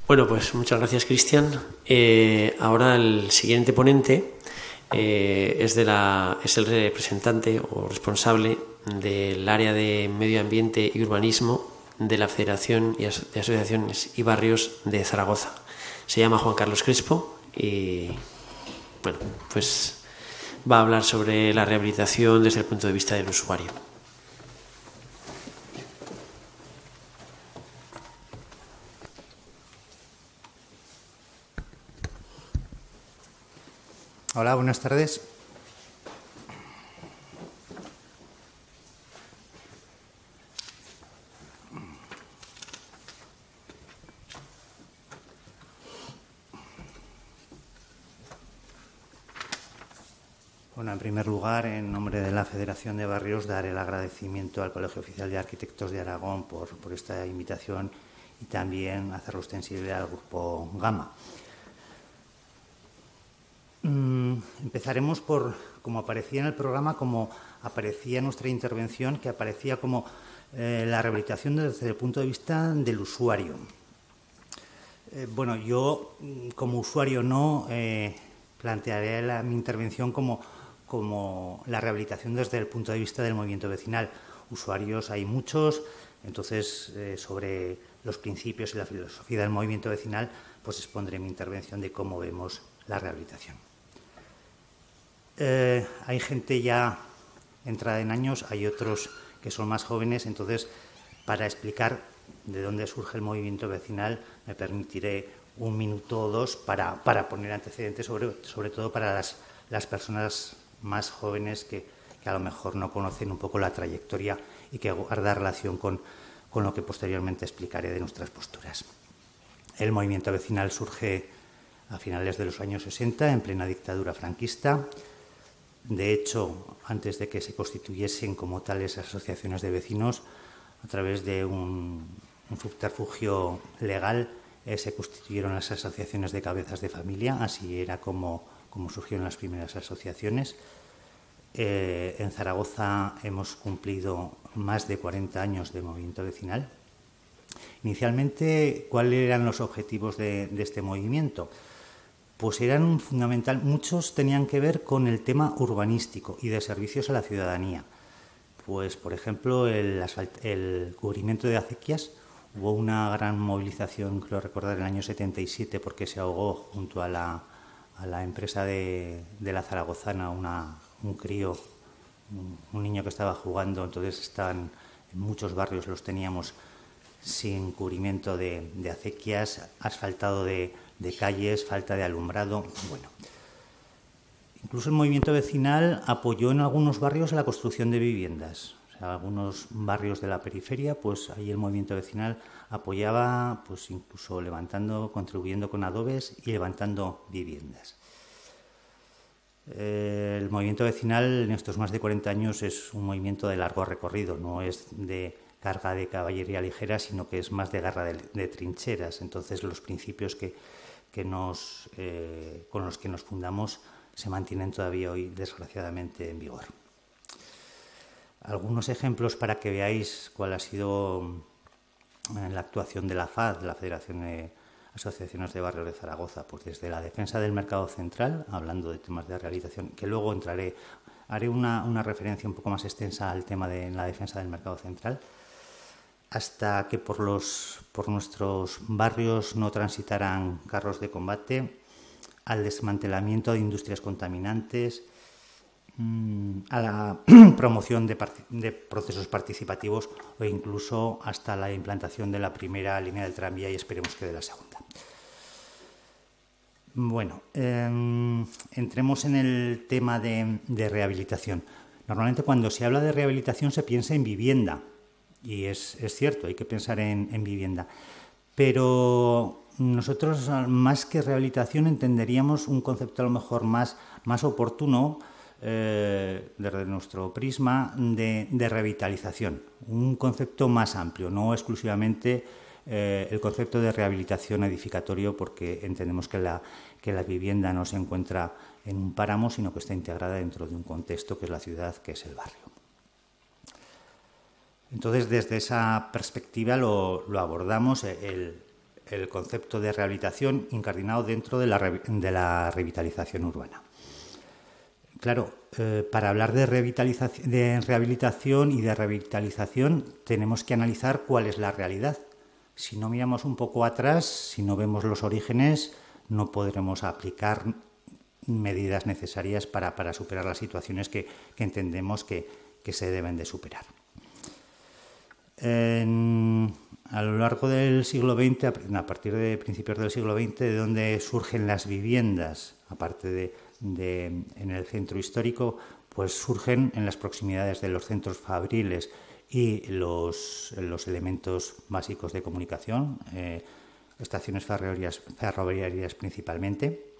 Bueno, pues muchas gracias, Cristian. Ahora el siguiente ponente es el representante o responsable del área de Medio Ambiente y Urbanismo de la Federación de Asociaciones y Barrios de Zaragoza. Se llama Juan Carlos Crespo y, bueno, pues va a hablar sobre la rehabilitación desde el punto de vista del usuario. Hola, buenas tardes. Bueno, en primer lugar, en nombre de la Federación de Barrios, dar el agradecimiento al Colegio Oficial de Arquitectos de Aragón por esta invitación y también hacerlo extensible al Grupo Gama. Empezaremos por, como aparecía en el programa, como aparecía en nuestra intervención, que aparecía como la rehabilitación desde el punto de vista del usuario. Bueno, yo como usuario no plantearé mi intervención como la rehabilitación desde el punto de vista del movimiento vecinal. Usuarios hay muchos, entonces sobre los principios y la filosofía del movimiento vecinal pues expondré mi intervención de cómo vemos la rehabilitación. Hay gente ya entrada en años, hay otros que son más jóvenes, entonces para explicar de dónde surge el movimiento vecinal me permitiré un minuto o dos para poner antecedentes, sobre todo para las personas más jóvenes que a lo mejor no conocen un poco la trayectoria y que guarda relación con lo que posteriormente explicaré de nuestras posturas. El movimiento vecinal surge a finales de los años 60, en plena dictadura franquista. De hecho, antes de que se constituyesen como tales asociaciones de vecinos, a través de un subterfugio legal, se constituyeron las asociaciones de cabezas de familia. Así era como surgieron las primeras asociaciones. En Zaragoza hemos cumplido más de 40 años de movimiento vecinal. Inicialmente, ¿cuáles eran los objetivos de este movimiento? Pues eran fundamental, muchos tenían que ver con el tema urbanístico y de servicios a la ciudadanía. Pues, por ejemplo, el cubrimiento de acequias. Hubo una gran movilización, creo recordar, en el año 77, porque se ahogó junto a la empresa de la zaragozana un crío, un niño que estaba jugando. Entonces estaban en muchos barrios, los teníamos sin cubrimiento de acequias, asfaltado de calles, falta de alumbrado. Bueno, incluso el movimiento vecinal apoyó en algunos barrios la construcción de viviendas. O sea, algunos barrios de la periferia, pues ahí el movimiento vecinal apoyaba, pues incluso contribuyendo con adobes y levantando viviendas. El movimiento vecinal en estos más de 40 años es un movimiento de largo recorrido, no es de carga de caballería ligera, sino que es más de guerra de trincheras. Entonces los principios con los que nos fundamos se mantienen todavía hoy, desgraciadamente, en vigor. Algunos ejemplos para que veáis cuál ha sido la actuación de la FAD, la Federación de Asociaciones de Barrios de Zaragoza, pues desde la defensa del mercado central, hablando de temas de rehabilitación, que luego haré una referencia un poco más extensa al tema de la defensa del mercado central, hasta que por nuestros barrios no transitaran carros de combate, al desmantelamiento de industrias contaminantes, a la promoción de procesos participativos o incluso hasta la implantación de la primera línea del tranvía y esperemos que de la segunda. Bueno, entremos en el tema de rehabilitación. Normalmente cuando se habla de rehabilitación se piensa en vivienda y es cierto, hay que pensar en vivienda, pero nosotros más que rehabilitación entenderíamos un concepto a lo mejor más oportuno desde nuestro prisma de revitalización, un concepto más amplio, no exclusivamente el concepto de rehabilitación edificatorio, porque entendemos que la vivienda no se encuentra en un páramo, sino que está integrada dentro de un contexto que es la ciudad, que es el barrio. Entonces, desde esa perspectiva lo abordamos. El el concepto de rehabilitación incardinado dentro de la revitalización urbana. Claro, para hablar de rehabilitación y de revitalización tenemos que analizar cuál es la realidad. Si no miramos un poco atrás, si no vemos los orígenes, no podremos aplicar medidas necesarias para superar las situaciones que entendemos que se deben de superar. A lo largo del siglo XX, a partir de principios del siglo XX, de donde surgen las viviendas, aparte en el centro histórico, pues surgen en las proximidades de los centros fabriles y los elementos básicos de comunicación, estaciones ferroviarias principalmente.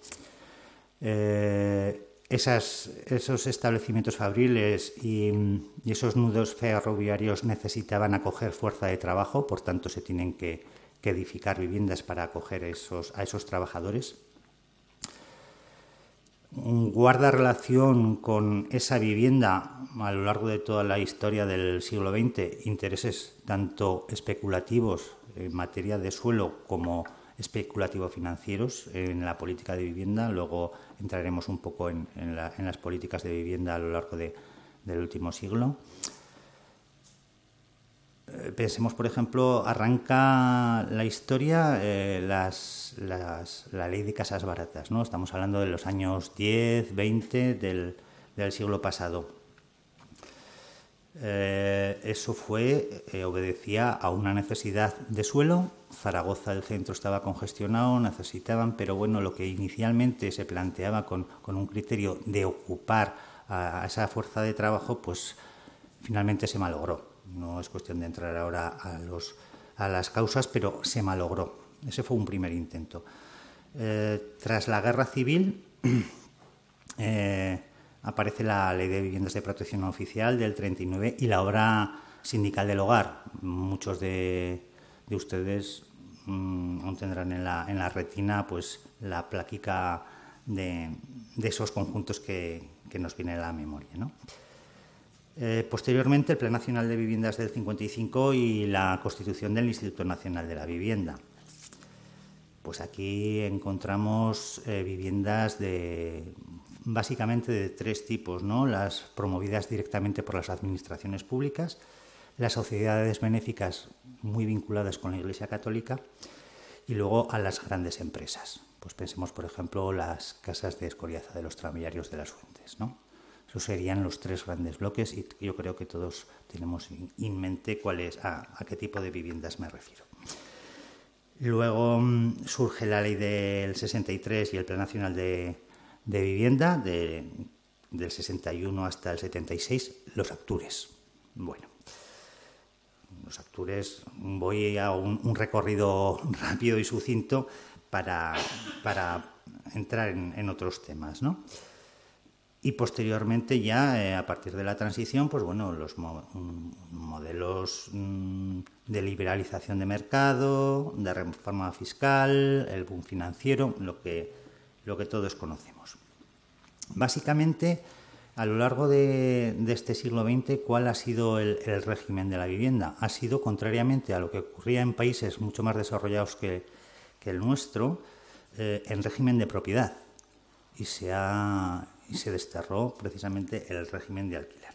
Esos establecimientos fabriles y esos nudos ferroviarios necesitaban acoger fuerza de trabajo, por tanto se tienen que edificar viviendas para acoger a esos trabajadores. Guarda relación con esa vivienda a lo largo de toda la historia del siglo XX intereses tanto especulativos en materia de suelo como especulativo financieros en la política de vivienda. Luego entraremos un poco en las políticas de vivienda a lo largo del último siglo. Pensemos, por ejemplo, arranca la historia la ley de casas baratas, ¿no? Estamos hablando de los años 10, 20 del siglo pasado. Eso obedecía a una necesidad de suelo. Zaragoza, el centro, estaba congestionado, necesitaban, pero bueno, lo que inicialmente se planteaba con un criterio de ocupar a esa fuerza de trabajo, pues finalmente se malogró. No es cuestión de entrar ahora a las causas, pero se malogró. Ese fue un primer intento. Tras la Guerra Civil aparece la Ley de Viviendas de Protección Oficial del 39 y la Obra Sindical del Hogar. Muchos de ustedes aún tendrán en la retina pues la plaquica de esos conjuntos que nos viene a la memoria, ¿no? Posteriormente, el Plan Nacional de Viviendas del 55 y la constitución del Instituto Nacional de la Vivienda. Pues aquí encontramos viviendas básicamente de tres tipos, ¿no? Las promovidas directamente por las administraciones públicas, las sociedades benéficas muy vinculadas con la Iglesia Católica y luego a las grandes empresas. Pues pensemos, por ejemplo, las casas de Escoriaza de los Tranviarios de las Fuentes, ¿no? Esos serían los tres grandes bloques y yo creo que todos tenemos en mente a qué tipo de viviendas me refiero. Luego surge la ley del 63 y el Plan Nacional de Vivienda del 61 hasta el 76, los Actures. Bueno, los Actures, voy a un recorrido rápido y sucinto para entrar en otros temas, ¿no? Y posteriormente ya, a partir de la transición, pues bueno, los modelos de liberalización de mercado, de reforma fiscal, el boom financiero, lo que todos conocemos. Básicamente, a lo largo de este siglo XX, ¿cuál ha sido el régimen de la vivienda? Ha sido, contrariamente a lo que ocurría en países mucho más desarrollados que el nuestro, en régimen de propiedad. Y se desterró precisamente el régimen de alquiler.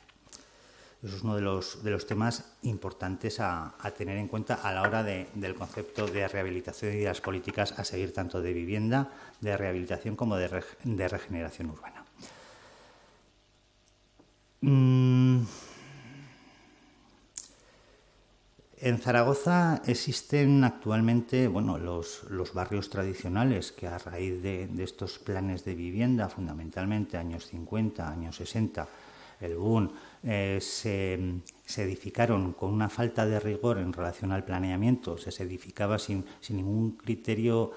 Eso es uno de los temas importantes a tener en cuenta a la hora del concepto de rehabilitación y de las políticas a seguir, tanto de vivienda, de rehabilitación como de regeneración urbana. En Zaragoza existen actualmente los barrios tradicionales que, a raíz de estos planes de vivienda, fundamentalmente años 50, años 60, el boom, se edificaron con una falta de rigor en relación al planeamiento. Se edificaba sin ningún criterio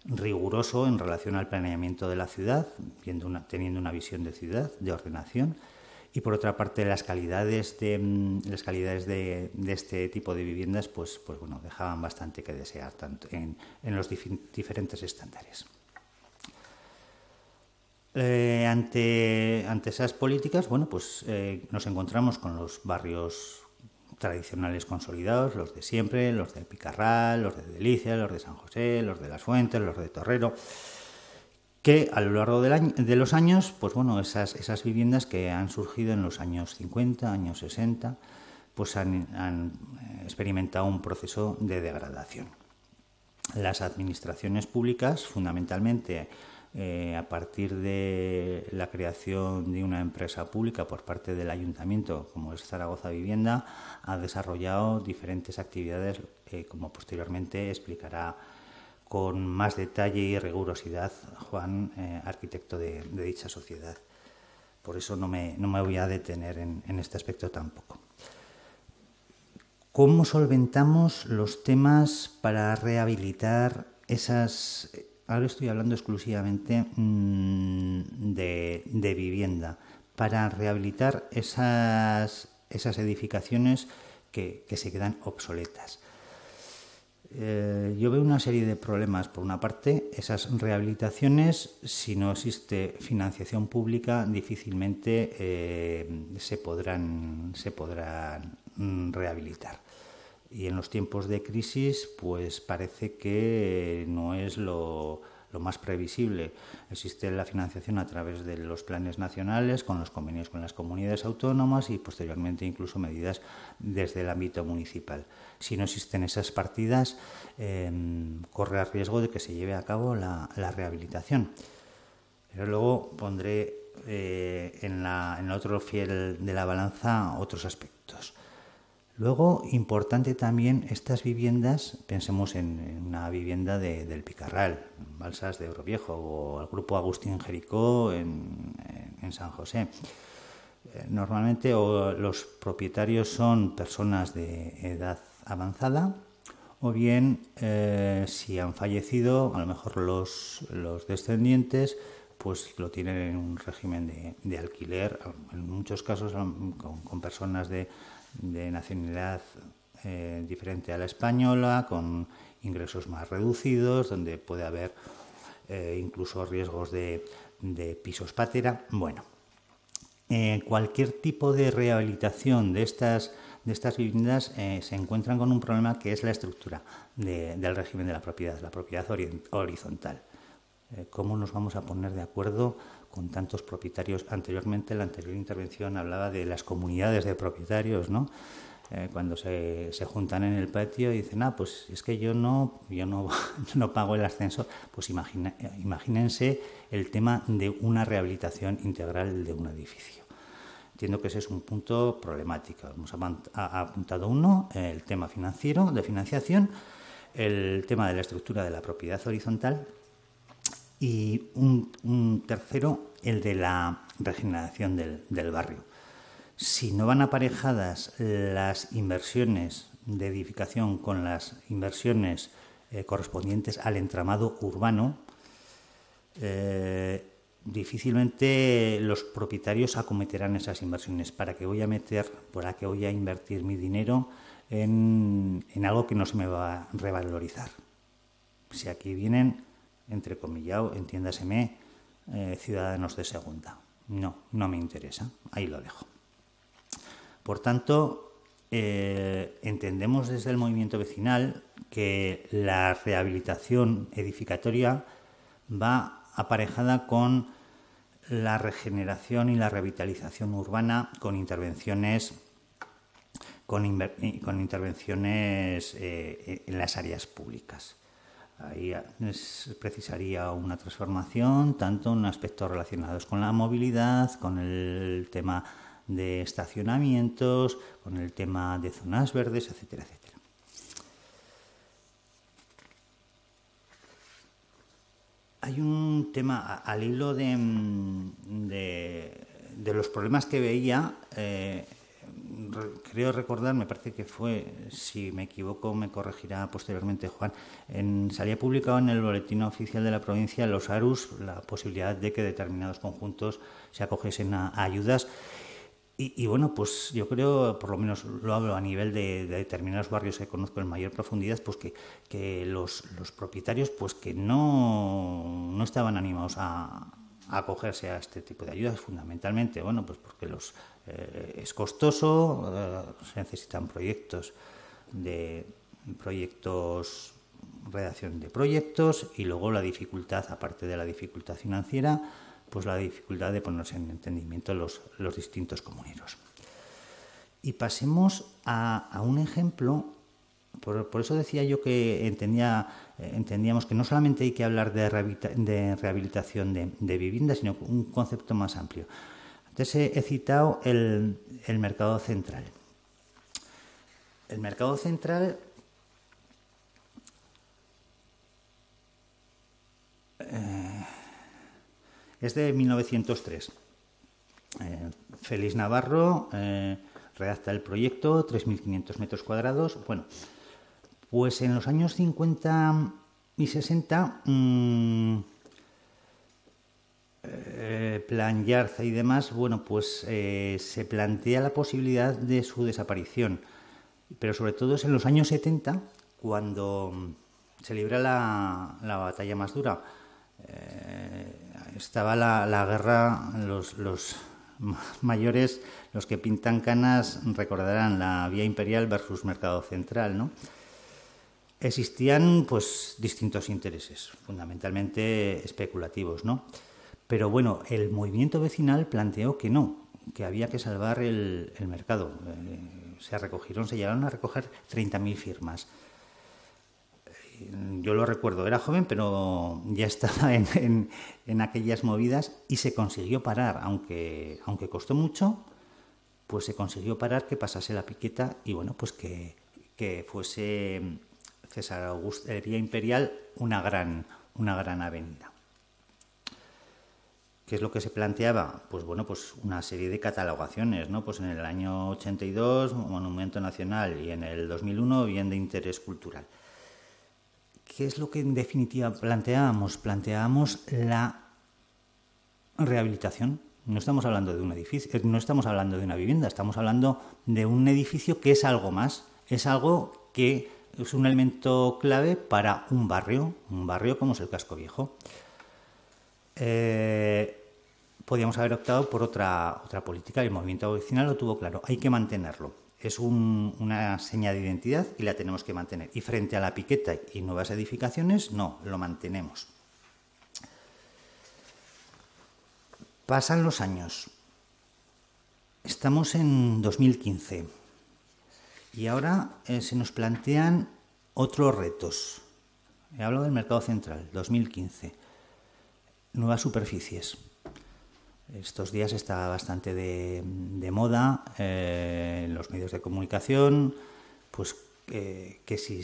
riguroso en relación al planeamiento de la ciudad, teniendo una visión de ciudad, de ordenación. Y por otra parte, las calidades de este tipo de viviendas pues bueno, dejaban bastante que desear, tanto en los diferentes estándares. Ante esas políticas, bueno, pues nos encontramos con los barrios tradicionales consolidados, los de siempre, los del Picarral, los de Delicias, los de San José, los de Las Fuentes, los de Torrero, que a lo largo de los años, pues bueno, esas viviendas que han surgido en los años 50, años 60, pues han experimentado un proceso de degradación. Las administraciones públicas, fundamentalmente a partir de la creación de una empresa pública por parte del ayuntamiento, como es Zaragoza Vivienda, ha desarrollado diferentes actividades, como posteriormente explicará con más detalle y rigurosidad Juan, arquitecto de dicha sociedad. Por eso no me voy a detener en este aspecto tampoco. ¿Cómo solventamos los temas para rehabilitar esas... Ahora estoy hablando exclusivamente de vivienda, para rehabilitar esas edificaciones que se quedan obsoletas. Yo veo una serie de problemas. Por una parte, esas rehabilitaciones, si no existe financiación pública, difícilmente se podrán rehabilitar. Y en los tiempos de crisis, pues parece que no es lo más previsible. Existe la financiación a través de los planes nacionales, con los convenios con las comunidades autónomas y posteriormente incluso medidas desde el ámbito municipal. Si no existen esas partidas, corre el riesgo de que se lleve a cabo la rehabilitación. Pero luego pondré en el otro fiel de la balanza otros aspectos. Luego, importante también, estas viviendas, pensemos en una vivienda del Picarral, en Balsas de Euroviejo, o el grupo Agustín Jericó en San José. Normalmente los propietarios son personas de edad avanzada, o bien, si han fallecido, a lo mejor los descendientes pues lo tienen en un régimen de alquiler, en muchos casos con personas de nacionalidad diferente a la española, con ingresos más reducidos, donde puede haber incluso riesgos de pisos pátera. Bueno, cualquier tipo de rehabilitación de estas viviendas se encuentran con un problema que es la estructura del régimen de la propiedad horizontal. ¿Cómo nos vamos a poner de acuerdo con tantos propietarios? Anteriormente, la anterior intervención hablaba de las comunidades de propietarios, ¿no? Cuando se juntan en el patio y dicen, pues es que yo no pago el ascensor. Pues imagínense el tema de una rehabilitación integral de un edificio. Entiendo que ese es un punto problemático. Hemos apuntado uno, el tema financiero, de financiación, el tema de la estructura de la propiedad horizontal, y un tercero, el de la regeneración del barrio. Si no van aparejadas las inversiones de edificación con las inversiones correspondientes al entramado urbano, difícilmente los propietarios acometerán esas inversiones. ¿Para qué voy a invertir mi dinero en algo que no se me va a revalorizar? Si aquí vienen, entrecomillado, entiéndaseme, ciudadanos de segunda. No me interesa, ahí lo dejo. Por tanto, entendemos desde el movimiento vecinal que la rehabilitación edificatoria va aparejada con la regeneración y la revitalización urbana, con intervenciones en las áreas públicas. Ahí precisaría una transformación, tanto en aspectos relacionados con la movilidad, con el tema de estacionamientos, con el tema de zonas verdes, etcétera, etcétera. Hay un tema, al hilo de los problemas que veía, creo recordar, me parece que fue, si me equivoco me corregirá posteriormente Juan, salía publicado en el boletín oficial de la provincia, los ARUS, la posibilidad de que determinados conjuntos se acogiesen a ayudas. Y bueno, pues yo creo, por lo menos lo hablo a nivel de determinados barrios que conozco en mayor profundidad, pues que los propietarios pues que no estaban animados a acogerse a este tipo de ayudas, fundamentalmente, bueno, pues porque es costoso, se necesitan redacción de proyectos, y luego la dificultad, aparte de la dificultad financiera, pues la dificultad de ponerse en entendimiento los distintos comuneros. Y pasemos a un ejemplo. Por eso decía yo que entendíamos que no solamente hay que hablar de rehabilitación de vivienda, sino un concepto más amplio. Antes he citado el mercado central. El mercado central es de 1903. Félix Navarro redacta el proyecto, 3.500 metros cuadrados. Bueno, pues en los años 50 y 60, Plan Yarza y demás, bueno, pues se plantea la posibilidad de su desaparición. Pero sobre todo es en los años 70 cuando se libra la batalla más dura. Estaba la guerra, los mayores, los que pintan canas, recordarán la vía imperial versus mercado central, ¿no? Existían pues distintos intereses, fundamentalmente especulativos, ¿no? Pero bueno, el movimiento vecinal planteó que no, que había que salvar el mercado. Se llegaron a recoger 30.000 firmas. Yo lo recuerdo, era joven, pero ya estaba en aquellas movidas y se consiguió parar, aunque costó mucho, pues se consiguió parar, que pasase la piqueta y bueno, pues que fuese César Augustería Imperial una gran avenida. ¿Qué es lo que se planteaba? Pues bueno, pues una serie de catalogaciones, ¿no? Pues en el año 82, Monumento Nacional, y en el 2001, bien de interés cultural. ¿Qué es lo que en definitiva planteábamos? Planteábamos la rehabilitación. No estamos hablando de un edificio, no estamos hablando de una vivienda, estamos hablando de un edificio que es algo más, es algo que es un elemento clave para un barrio como es el Casco Viejo. Podíamos haber optado por otra política. El movimiento vecinal lo tuvo claro, hay que mantenerlo. Es una seña de identidad y la tenemos que mantener. Y frente a la piqueta y nuevas edificaciones, no, lo mantenemos. Pasan los años. Estamos en 2015 y ahora se nos plantean otros retos. He hablado del mercado central, 2015. Nuevas superficies. Estos días está bastante de moda en los medios de comunicación, pues que si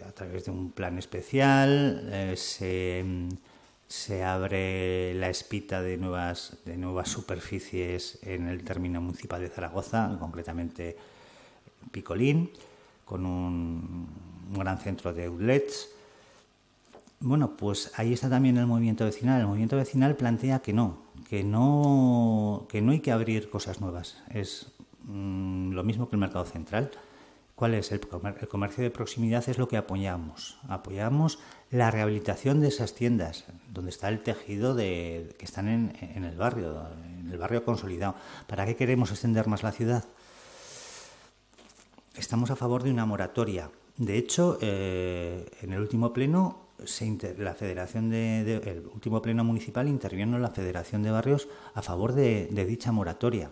a través de un plan especial se abre la espita de nuevas superficies en el término municipal de Zaragoza, concretamente Picolín, con un gran centro de outlets. Bueno, pues ahí está también el movimiento vecinal. El movimiento vecinal plantea que no hay que abrir cosas nuevas. Es lo mismo que el mercado central. ¿Cuál es? El comercio de proximidad es lo que apoyamos. Apoyamos la rehabilitación de esas tiendas, donde está el tejido que están en el barrio consolidado. ¿Para qué queremos extender más la ciudad? Estamos a favor de una moratoria. De hecho, en el último pleno, el último pleno municipal intervino la Federación de Barrios a favor de dicha moratoria.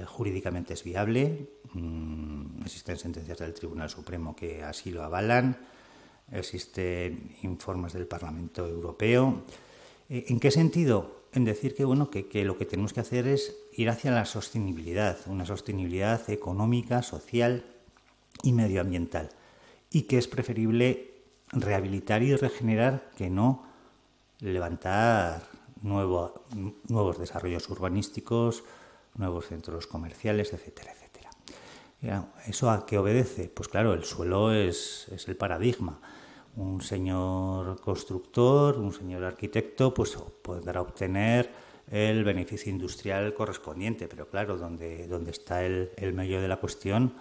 Jurídicamente es viable, existen sentencias del Tribunal Supremo que así lo avalan, existen informes del Parlamento Europeo. ¿En qué sentido? En decir que lo que tenemos que hacer es ir hacia la sostenibilidad, una sostenibilidad económica, social y medioambiental, y que es preferible rehabilitar y regenerar que no levantar nuevos desarrollos urbanísticos, nuevos centros comerciales, etcétera, etcétera. ¿Eso a qué obedece? Pues claro, el suelo es el paradigma. Un señor constructor, un señor arquitecto, pues podrá obtener el beneficio industrial correspondiente, pero claro, donde está el meollo de la cuestión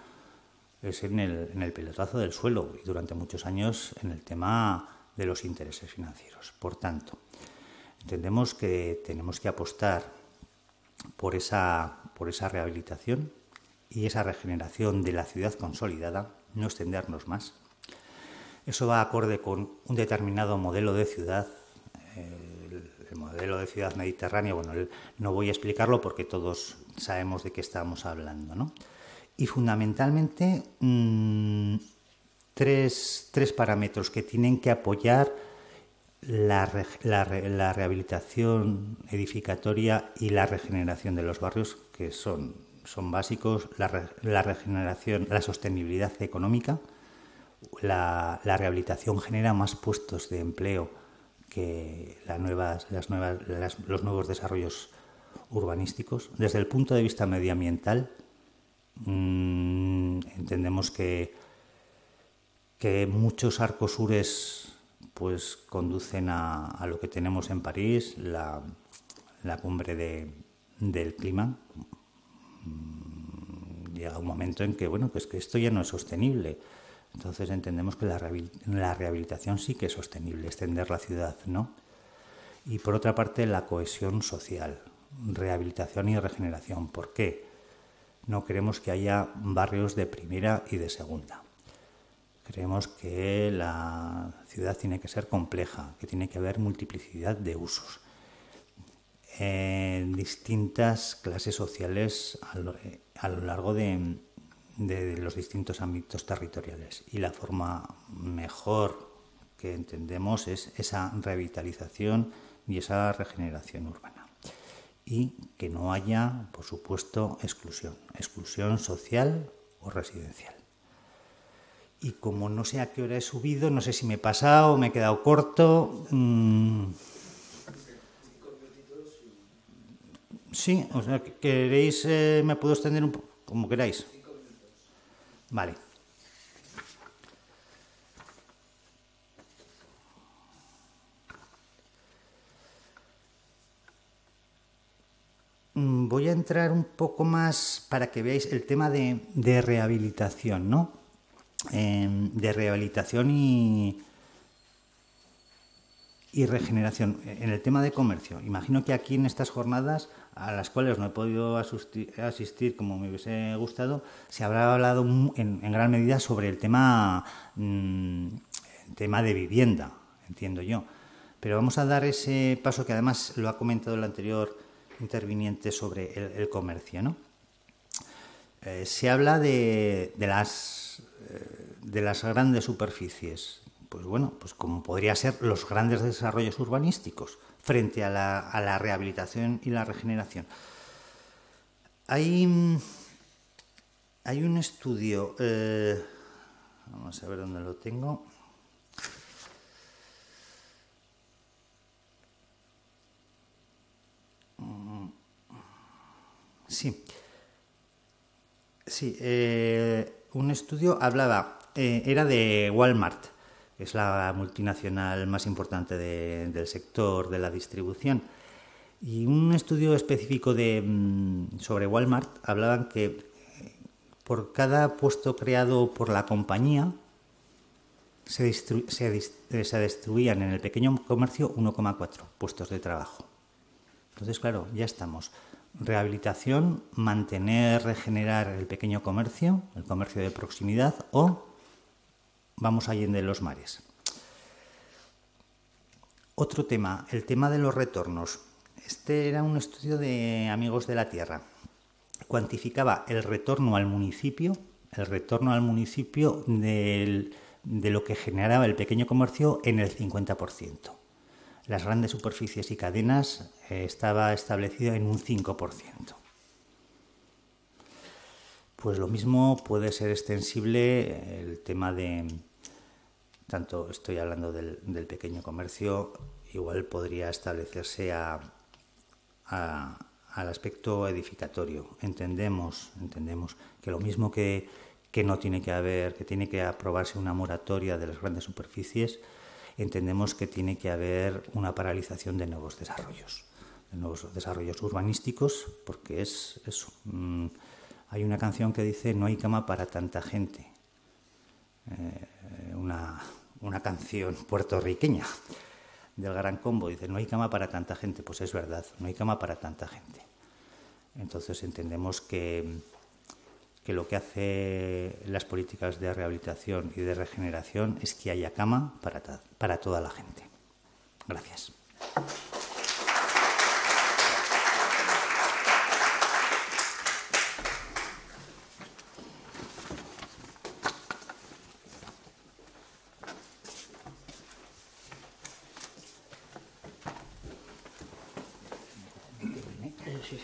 es en el pelotazo del suelo y durante muchos años en el tema de los intereses financieros. Por tanto, Entendemos que tenemos que apostar por esa rehabilitación y esa regeneración de la ciudad consolidada, no extendernos más. Eso va acorde con un determinado modelo de ciudad, el modelo de ciudad mediterránea. Bueno, no voy a explicarlo porque todos sabemos de qué estamos hablando, ¿no? Y fundamentalmente tres parámetros que tienen que apoyar la rehabilitación edificatoria y la regeneración de los barrios, que son básicos: la regeneración, la sostenibilidad económica. La rehabilitación genera más puestos de empleo que los nuevos desarrollos urbanísticos. Desde el punto de vista medioambiental, entendemos que muchos arcosures pues conducen a lo que tenemos en París, la cumbre del clima. Llega un momento en que, pues que esto ya no es sostenible. Entonces entendemos que la rehabilitación sí que es sostenible, extender la ciudad, ¿no? Y por otra parte, la cohesión social, rehabilitación y regeneración. ¿Por qué? No queremos que haya barrios de primera y de segunda. Creemos que la ciudad tiene que ser compleja, que tiene que haber multiplicidad de usos, distintas clases sociales a lo largo de los distintos ámbitos territoriales. Y la forma mejor que entendemos es esa revitalización y esa regeneración urbana. Y que no haya, por supuesto, exclusión social o residencial. Y como no sé a qué hora he subido, no sé si me he pasado o me he quedado corto. Sí, o sea, ¿queréis? ¿Me puedo extender un poco? Como queráis. Vale. Voy a entrar un poco más para que veáis el tema de rehabilitación, ¿no? De rehabilitación y regeneración. En el tema de comercio, imagino que aquí en estas jornadas, a las cuales no he podido asistir como me hubiese gustado, se habrá hablado en gran medida sobre el tema de vivienda, entiendo yo. Pero vamos a dar ese paso que además lo ha comentado el anterior interviniente sobre el comercio, ¿no? Se habla de las grandes superficies. Pues bueno, pues como podría ser los grandes desarrollos urbanísticos frente a la rehabilitación y la regeneración. Hay un estudio, vamos a ver dónde lo tengo. Sí, un estudio hablaba, era de Walmart, que es la multinacional más importante del sector de la distribución. Y un estudio específico sobre Walmart hablaban que por cada puesto creado por la compañía se destruían en el pequeño comercio 1,4 puestos de trabajo. Entonces, claro, ya estamos. Rehabilitación, mantener, regenerar el pequeño comercio, el comercio de proximidad, o vamos allende los mares. Otro tema, el tema de los retornos. Este era un estudio de Amigos de la Tierra. Cuantificaba el retorno al municipio de lo que generaba el pequeño comercio en el 50%. Las grandes superficies y cadenas estaba establecido en un 5%. Pues lo mismo puede ser extensible el tema de, tanto estoy hablando del pequeño comercio, igual podría establecerse al aspecto edificatorio. Entendemos que lo mismo que no tiene que haber, que tiene que aprobarse una moratoria de las grandes superficies, entendemos que tiene que haber una paralización de nuevos desarrollos urbanísticos, porque es eso. Hay una canción que dice: no hay cama para tanta gente. Una canción puertorriqueña. del Gran Combo. Dice, no hay cama para tanta gente. Pues es verdad, no hay cama para tanta gente. Entonces entendemos que lo que hace las políticas de rehabilitación y de regeneración es que haya cama para toda la gente. Gracias. Sí.